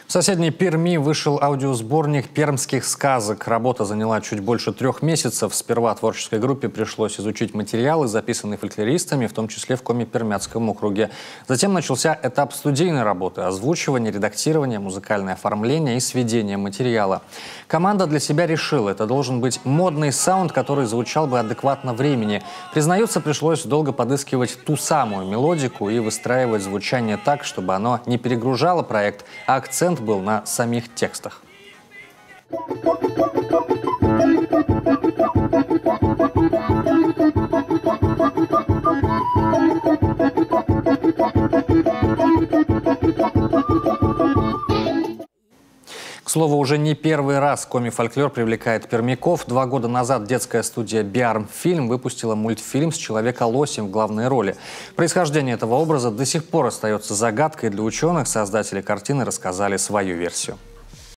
В соседней Перми вышел аудиосборник пермских сказок. Работа заняла чуть больше 3 месяцев. Сперва творческой группе пришлось изучить материалы, записанные фольклористами, в том числе в Коми-Пермяцком округе. Затем начался этап студийной работы – озвучивание, редактирование, музыкальное оформление и сведение материала. Команда для себя решила – это должен быть модный саунд, который звучал бы адекватно времени. Признается, пришлось долго подыскивать ту самую мелодику и выстраивать звучание так, чтобы оно не перегружало проект, а акцент был на самих текстах. К слову, уже не первый раз Коми-фольклор привлекает пермяков. 2 года назад детская студия «Биарм-фильм» выпустила мультфильм с Человека-лосем в главной роли. Происхождение этого образа до сих пор остается загадкой для ученых. Создатели картины рассказали свою версию.